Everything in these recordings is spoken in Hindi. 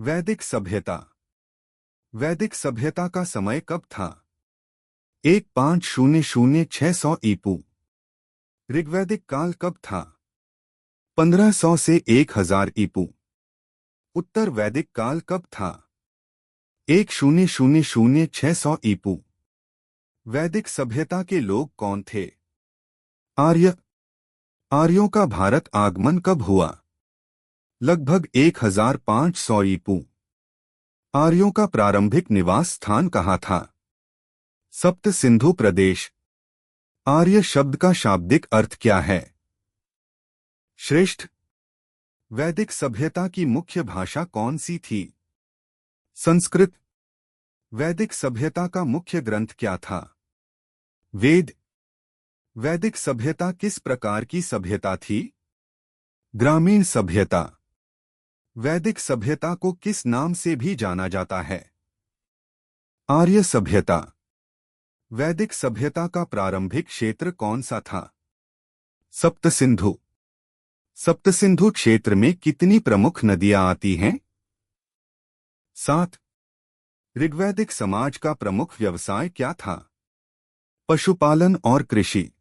वैदिक सभ्यता। वैदिक सभ्यता का समय कब था? 1500-600 ईपू। ऋग्वैदिक काल कब था? 1500 से 1000 ईपू। उत्तर वैदिक काल कब था? 1000-600 ईपू। वैदिक सभ्यता के लोग कौन थे? आर्य। आर्यों का भारत आगमन कब हुआ? लगभग 1500 ईपू। आर्यों का प्रारंभिक निवास स्थान कहाँ था? सप्त सिंधु प्रदेश। आर्य शब्द का शाब्दिक अर्थ क्या है? श्रेष्ठ। वैदिक सभ्यता की मुख्य भाषा कौन सी थी? संस्कृत। वैदिक सभ्यता का मुख्य ग्रंथ क्या था? वेद। वैदिक सभ्यता किस प्रकार की सभ्यता थी? ग्रामीण सभ्यता। वैदिक सभ्यता को किस नाम से भी जाना जाता है? आर्य सभ्यता। वैदिक सभ्यता का प्रारंभिक क्षेत्र कौन सा था? सप्त सिंधु। सप्त सिंधु क्षेत्र में कितनी प्रमुख नदियां आती हैं? 7। ऋग्वैदिक समाज का प्रमुख व्यवसाय क्या था? पशुपालन और कृषि।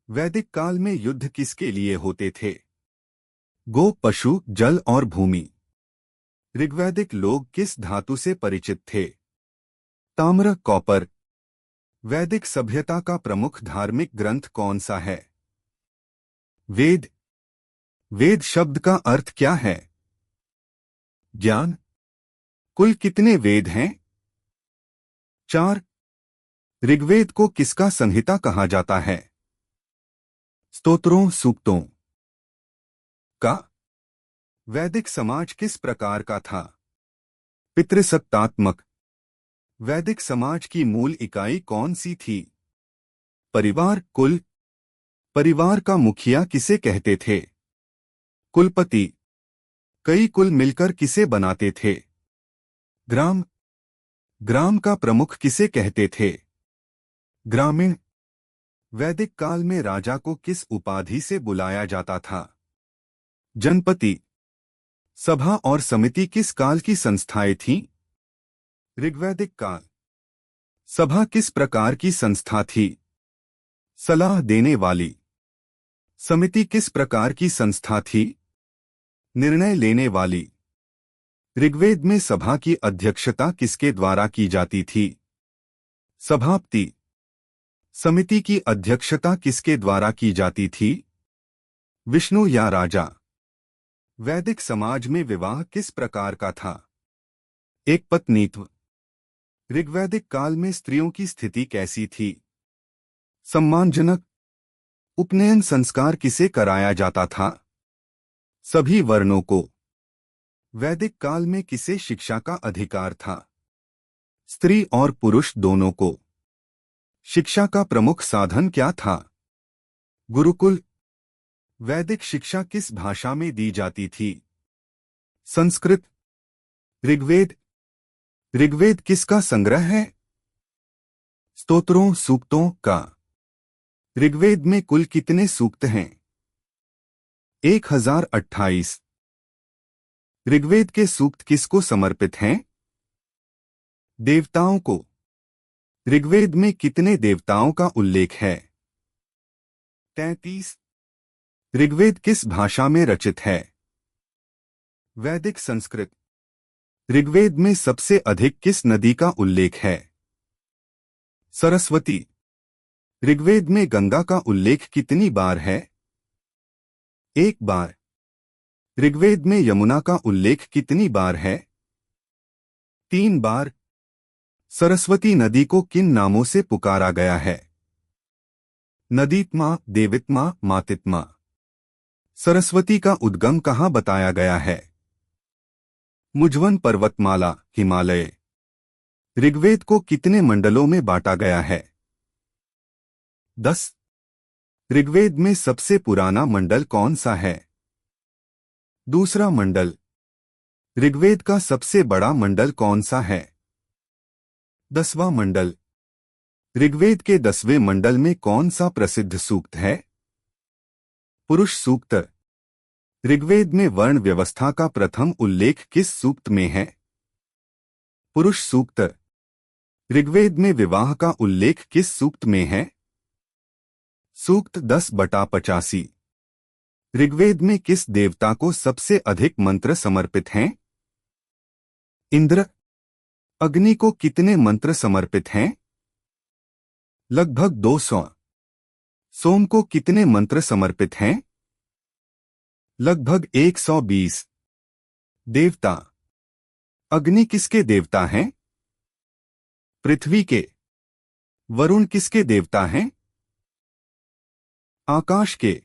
वैदिक काल में युद्ध किसके लिए होते थे? गो, पशु, जल और भूमि। ऋग्वैदिक लोग किस धातु से परिचित थे? ताम्र, कॉपर। वैदिक सभ्यता का प्रमुख धार्मिक ग्रंथ कौन सा है? वेद। वेद शब्द का अर्थ क्या है? ज्ञान। कुल कितने वेद हैं? 4। ऋग्वेद को किसका संहिता कहा जाता है? स्तोत्रों, सूक्तों का। वैदिक समाज किस प्रकार का था? पितृसत्तात्मक। वैदिक समाज की मूल इकाई कौन सी थी? परिवार, कुल। परिवार का मुखिया किसे कहते थे? कुलपति। कई कुल मिलकर किसे बनाते थे? ग्राम। ग्राम का प्रमुख किसे कहते थे? ग्रामीण। वैदिक काल में राजा को किस उपाधि से बुलाया जाता था? जनपति। सभा और समिति किस काल की संस्थाएं थीं? ऋग्वैदिक काल। सभा किस प्रकार की संस्था थी? सलाह देने वाली। समिति किस प्रकार की संस्था थी? निर्णय लेने वाली। ऋग्वेद में सभा की अध्यक्षता किसके द्वारा की जाती थी? सभापति। समिति की अध्यक्षता किसके द्वारा की जाती थी? विष्णु या राजा। वैदिक समाज में विवाह किस प्रकार का था? एक पत्नीत्व। ऋग्वैदिक काल में स्त्रियों की स्थिति कैसी थी? सम्मानजनक। उपनयन संस्कार किसे कराया जाता था? सभी वर्णों को। वैदिक काल में किसे शिक्षा का अधिकार था? स्त्री और पुरुष दोनों को। शिक्षा का प्रमुख साधन क्या था? गुरुकुल। वैदिक शिक्षा किस भाषा में दी जाती थी? संस्कृत। ऋग्वेद। ऋग्वेद किसका संग्रह है? स्तोत्रों, सूक्तों का। ऋग्वेद में कुल कितने सूक्त हैं? 1028। ऋग्वेद के सूक्त किसको समर्पित हैं? देवताओं को। ऋग्वेद में कितने देवताओं का उल्लेख है? 33। ऋग्वेद किस भाषा में रचित है? वैदिक संस्कृत। ऋग्वेद में सबसे अधिक किस नदी का उल्लेख है? सरस्वती। ऋग्वेद में गंगा का उल्लेख कितनी बार है? एक बार। ऋग्वेद में यमुना का उल्लेख कितनी बार है? 3 बार। सरस्वती नदी को किन नामों से पुकारा गया है? नदीत्मा, देवित्मा, मातित्मा। सरस्वती का उद्गम कहाँ बताया गया है? मुझवन पर्वतमाला, हिमालय। ऋग्वेद को कितने मंडलों में बांटा गया है? 10। ऋग्वेद में सबसे पुराना मंडल कौन सा है? दूसरा मंडल। ऋग्वेद का सबसे बड़ा मंडल कौन सा है? 10वां मंडल। ऋग्वेद के 10वें मंडल में कौन सा प्रसिद्ध सूक्त है? पुरुष सूक्त। ऋग्वेद में वर्ण व्यवस्था का प्रथम उल्लेख किस सूक्त में है? पुरुष सूक्त। ऋग्वेद में विवाह का उल्लेख किस सूक्त में है? सूक्त 10/85। ऋग्वेद में किस देवता को सबसे अधिक मंत्र समर्पित हैं? इंद्र। अग्नि को कितने मंत्र समर्पित हैं? लगभग 200। सोम को कितने मंत्र समर्पित हैं? लगभग 120। देवता। अग्नि किसके देवता हैं? पृथ्वी के। वरुण किसके देवता हैं? आकाश के।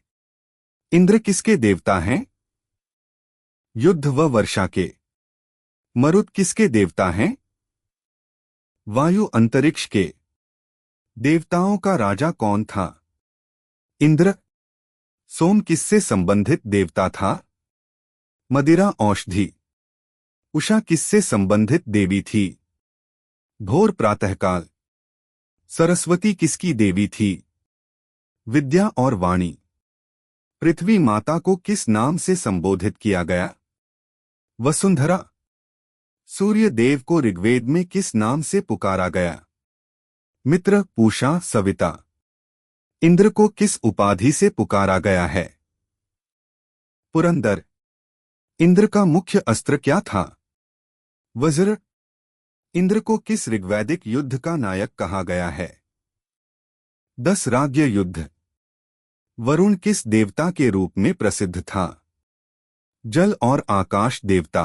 इंद्र किसके देवता हैं? युद्ध व वर्षा के। मरुत किसके देवता हैं? वायु अंतरिक्ष के। देवताओं का राजा कौन था? इंद्र। सोम किससे संबंधित देवता था? मदिरा औषधि। उषा किससे संबंधित देवी थी? भोर प्रातःकाल। सरस्वती किसकी देवी थी? विद्या और वाणी। पृथ्वी माता को किस नाम से संबोधित किया गया? वसुंधरा। सूर्य देव को ऋग्वेद में किस नाम से पुकारा गया? मित्र, पूषा, सविता। इंद्र को किस उपाधि से पुकारा गया है? पुरंदर। इंद्र का मुख्य अस्त्र क्या था? वज्र। इंद्र को किस ऋग्वैदिक युद्ध का नायक कहा गया है? 10 राज्य युद्ध। वरुण किस देवता के रूप में प्रसिद्ध था? जल और आकाश देवता।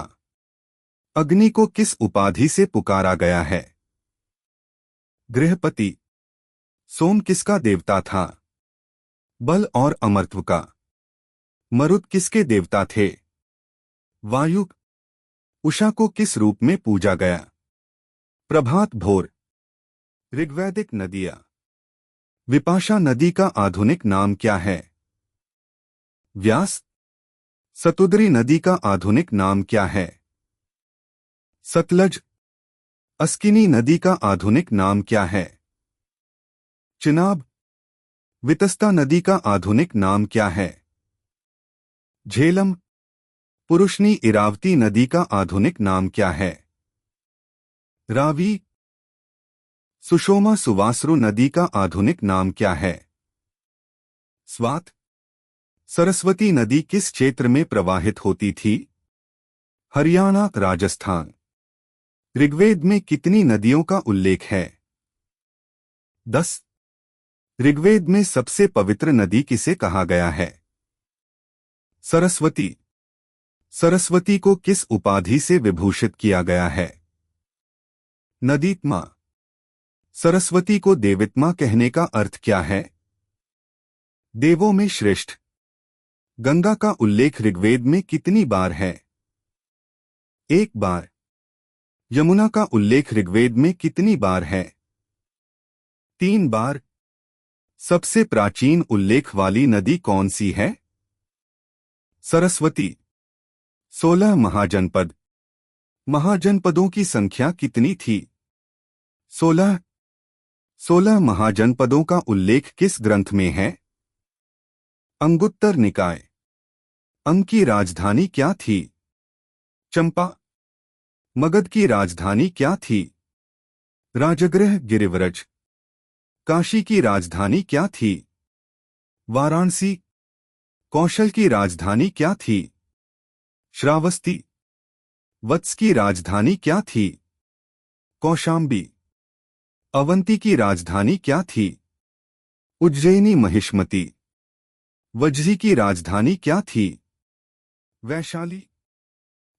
अग्नि को किस उपाधि से पुकारा गया है? गृहपति। सोम किसका देवता था? बल और अमरत्व का। मरुत किसके देवता थे? वायु। उषा को किस रूप में पूजा गया? प्रभात भोर। ऋग्वैदिक नदियां। विपाशा नदी का आधुनिक नाम क्या है? व्यास। सतुद्री नदी का आधुनिक नाम क्या है? सतलज। अस्किनी नदी का आधुनिक नाम क्या है? चिनाब। वितस्ता नदी का आधुनिक नाम क्या है? झेलम। पुरुषनी इरावती नदी का आधुनिक नाम क्या है? रावी। सुषोमा सुवासरू नदी का आधुनिक नाम क्या है? स्वात। सरस्वती नदी किस क्षेत्र में प्रवाहित होती थी? हरियाणा, राजस्थान। ऋग्वेद में कितनी नदियों का उल्लेख है? 10। ऋग्वेद में सबसे पवित्र नदी किसे कहा गया है? सरस्वती। सरस्वती को किस उपाधि से विभूषित किया गया है? नदीत्मा। सरस्वती को देवित्मा कहने का अर्थ क्या है? देवों में श्रेष्ठ। गंगा का उल्लेख ऋग्वेद में कितनी बार है? 1 बार। यमुना का उल्लेख ऋग्वेद में कितनी बार है? 3 बार। सबसे प्राचीन उल्लेख वाली नदी कौन सी है? सरस्वती। 16 महाजनपद। महाजनपदों की संख्या कितनी थी? 16। 16 महाजनपदों का उल्लेख किस ग्रंथ में है? अंगुत्तर निकाय। अंग की राजधानी क्या थी? चंपा। मगध की राजधानी क्या थी? राजगृह, गिरिव्रज। काशी की राजधानी क्या थी? वाराणसी। कौशल की राजधानी क्या थी? श्रावस्ती। वत्स की राजधानी क्या थी? कौशाम्बी। अवंती की राजधानी क्या थी? उज्जैनी, महिष्मती। वज्जी की राजधानी क्या थी? वैशाली।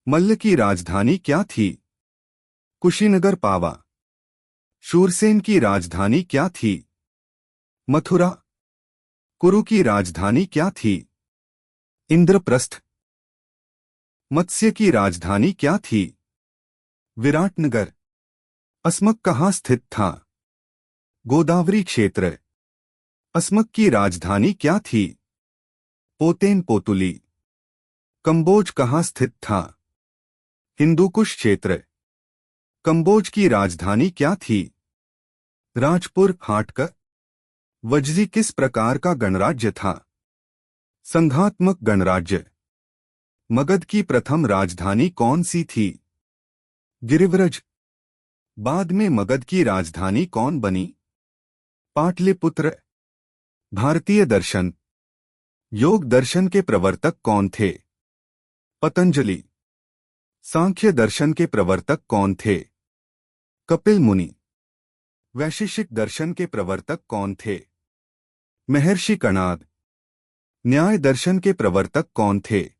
मल्ल की राजधानी क्या थी? कुशीनगर, पावा। शूरसेन की राजधानी क्या थी? मथुरा। कुरु की राजधानी क्या थी? इंद्रप्रस्थ। मत्स्य की राजधानी क्या थी? विराटनगर। अस्मक कहाँ स्थित था? गोदावरी क्षेत्र। अस्मक की राजधानी क्या थी? पोतेन पोतुली। कंबोज कहाँ स्थित था? हिंदूकुश क्षेत्र। कंबोज की राजधानी क्या थी? राजपुर, हाटकर। वज्जी किस प्रकार का गणराज्य था? संघात्मक गणराज्य। मगध की प्रथम राजधानी कौन सी थी? गिरिव्रज। बाद में मगध की राजधानी कौन बनी? पाटलिपुत्र। भारतीय दर्शन। योग दर्शन के प्रवर्तक कौन थे? पतंजलि। सांख्य दर्शन के प्रवर्तक कौन थे? कपिल मुनि। वैशेषिक दर्शन के प्रवर्तक कौन थे? महर्षि कणाद। न्याय दर्शन के प्रवर्तक कौन थे?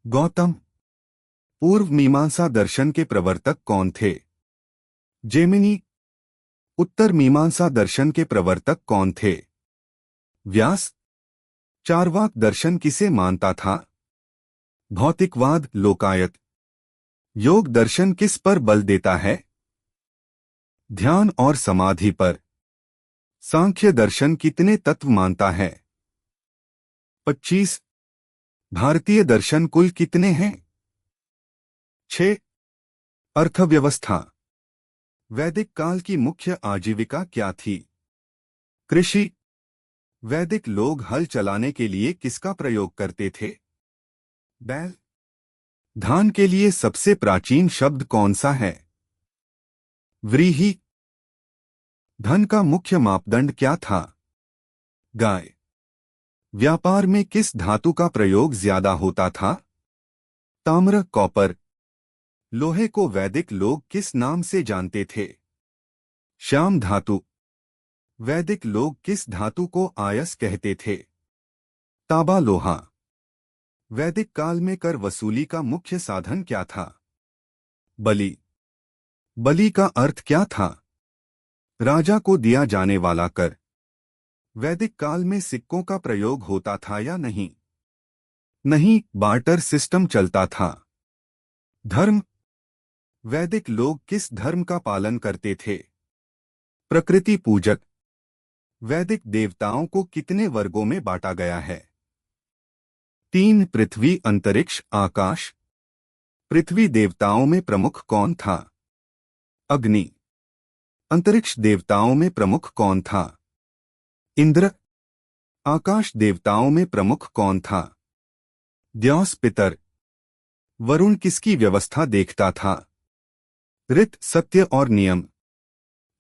गौतम। पूर्व मीमांसा दर्शन के प्रवर्तक कौन थे? जेमिनी। उत्तर मीमांसा दर्शन के प्रवर्तक कौन थे? व्यास। चार्वाक दर्शन किसे मानता था? भौतिकवाद लोकायत। योग दर्शन किस पर बल देता है? ध्यान और समाधि पर। सांख्य दर्शन कितने तत्व मानता है? 25। भारतीय दर्शन कुल कितने हैं? 6। अर्थव्यवस्था। वैदिक काल की मुख्य आजीविका क्या थी? कृषि। वैदिक लोग हल चलाने के लिए किसका प्रयोग करते थे? बैल। धान के लिए सबसे प्राचीन शब्द कौन सा है? व्रीहि। धन का मुख्य मापदंड क्या था? गाय। व्यापार में किस धातु का प्रयोग ज्यादा होता था? ताम्र कॉपर। लोहे को वैदिक लोग किस नाम से जानते थे? श्याम धातु। वैदिक लोग किस धातु को आयस कहते थे? तांबा लोहा। वैदिक काल में कर वसूली का मुख्य साधन क्या था? बलि। बलि का अर्थ क्या था? राजा को दिया जाने वाला कर। वैदिक काल में सिक्कों का प्रयोग होता था या नहीं? नहीं, बार्टर सिस्टम चलता था। धर्म। वैदिक लोग किस धर्म का पालन करते थे? प्रकृति पूजक। वैदिक देवताओं को कितने वर्गों में बांटा गया है? 3। पृथ्वी अंतरिक्ष आकाश। पृथ्वी देवताओं में प्रमुख कौन था? अग्नि। अंतरिक्ष देवताओं में प्रमुख कौन था? इंद्र। आकाश देवताओं में प्रमुख कौन था? द्यौस पितर। वरुण किसकी व्यवस्था देखता था? ऋत सत्य और नियम।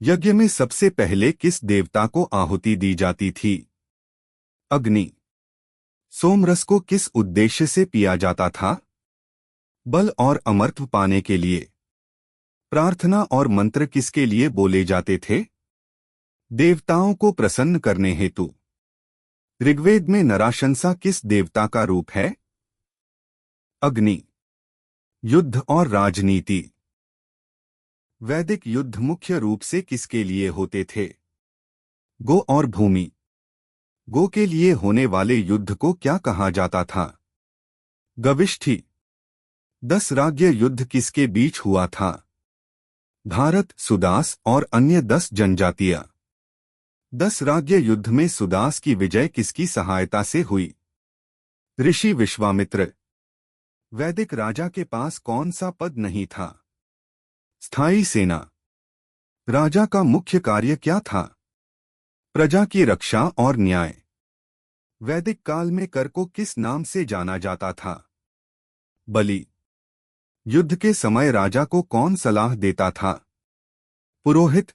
यज्ञ में सबसे पहले किस देवता को आहुति दी जाती थी? अग्नि। सोमरस को किस उद्देश्य से पिया जाता था? बल और अमरत्व पाने के लिए। प्रार्थना और मंत्र किसके लिए बोले जाते थे? देवताओं को प्रसन्न करने हेतु। ऋग्वेद में नराशंसा किस देवता का रूप है? अग्नि। युद्ध और राजनीति। वैदिक युद्ध मुख्य रूप से किसके लिए होते थे? गो और भूमि। गो के लिए होने वाले युद्ध को क्या कहा जाता था? गविष्ठी। 10 राज्य युद्ध किसके बीच हुआ था? भारत, सुदास और अन्य 10 जनजातियां। 10 राज्य युद्ध में सुदास की विजय किसकी सहायता से हुई? ऋषि विश्वामित्र। वैदिक राजा के पास कौन सा पद नहीं था? स्थायी सेना। राजा का मुख्य कार्य क्या था? प्रजा की रक्षा और न्याय। वैदिक काल में कर को किस नाम से जाना जाता था? बलि। युद्ध के समय राजा को कौन सलाह देता था? पुरोहित।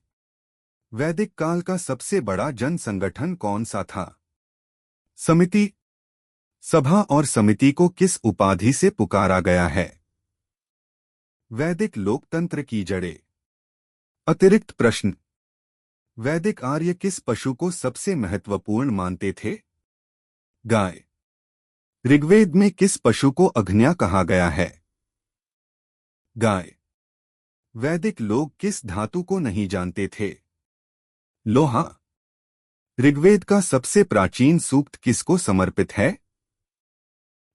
वैदिक काल का सबसे बड़ा जन संगठन कौन सा था? समिति। सभा और समिति को किस उपाधि से पुकारा गया है? वैदिक लोकतंत्र की जड़ें। अतिरिक्त प्रश्न। वैदिक आर्य किस पशु को सबसे महत्वपूर्ण मानते थे? गाय। ऋग्वेद में किस पशु को अग्न्या कहा गया है? गाय। वैदिक लोग किस धातु को नहीं जानते थे? लोहा। ऋग्वेद का सबसे प्राचीन सूक्त किसको समर्पित है?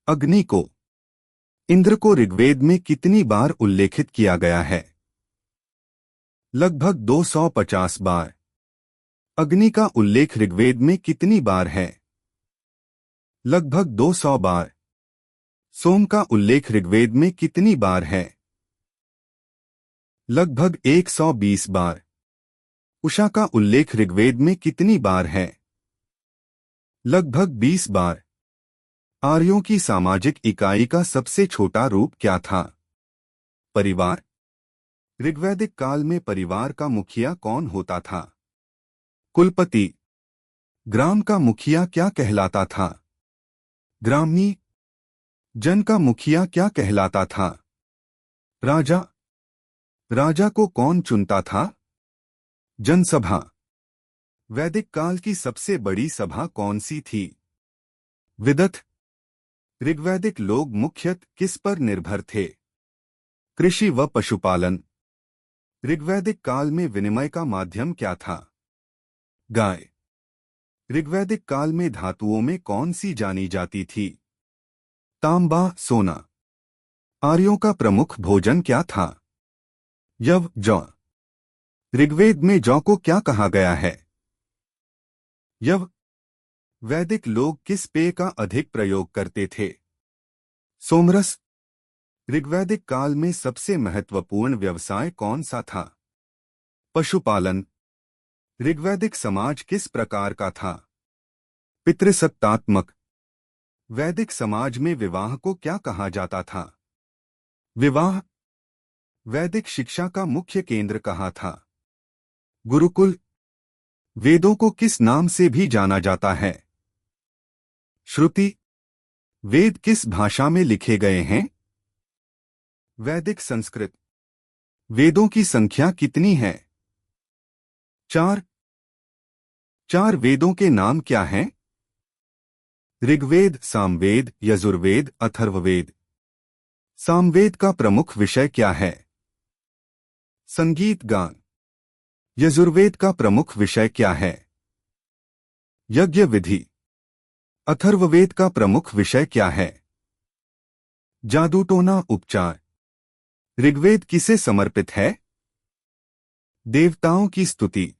अग्नि को। इंद्र को ऋग्वेद में कितनी बार उल्लेखित किया गया है? लगभग 250 बार। अग्नि का उल्लेख ऋग्वेद में कितनी बार है? लगभग 200 बार। सोम का उल्लेख ऋग्वेद में कितनी बार है? लगभग 120 बार। उषा का उल्लेख ऋग्वेद में कितनी बार है? लगभग 20 बार। आर्यों की सामाजिक इकाई का सबसे छोटा रूप क्या था? परिवार। ऋग्वैदिक काल में परिवार का मुखिया कौन होता था? कुलपति। ग्राम का मुखिया क्या कहलाता था? ग्रामनी। जन का मुखिया क्या कहलाता था? राजा। राजा को कौन चुनता था? जनसभा। वैदिक काल की सबसे बड़ी सभा कौन सी थी? विदथ। ऋग्वैदिक लोग मुख्यतः किस पर निर्भर थे? कृषि व पशुपालन। ऋग्वैदिक काल में विनिमय का माध्यम क्या था? गाय। ऋग्वैदिक काल में धातुओं में कौन सी जानी जाती थी? तांबा, सोना। आर्यों का प्रमुख भोजन क्या था? यव, जौ। ऋग्वेद में जौ को क्या कहा गया है? यव। वैदिक लोग किस पेय का अधिक प्रयोग करते थे? सोमरस। ऋग्वैदिक काल में सबसे महत्वपूर्ण व्यवसाय कौन सा था? पशुपालन। ऋग्वैदिक समाज किस प्रकार का था? पितृसत्तात्मक। वैदिक समाज में विवाह को क्या कहा जाता था? विवाह। वैदिक शिक्षा का मुख्य केंद्र कहाँ था? गुरुकुल। वेदों को किस नाम से भी जाना जाता है? श्रुति। वेद किस भाषा में लिखे गए हैं? वैदिक संस्कृत। वेदों की संख्या कितनी है? 4। 4 वेदों के नाम क्या हैं? ऋग्वेद, सामवेद, यजुर्वेद, अथर्ववेद। सामवेद का प्रमुख विषय क्या है? संगीत, गान। यजुर्वेद का प्रमुख विषय क्या है? यज्ञ विधि। अथर्ववेद का प्रमुख विषय क्या है? जादूटोना, उपचार। ऋग्वेद किसे समर्पित है? देवताओं की स्तुति।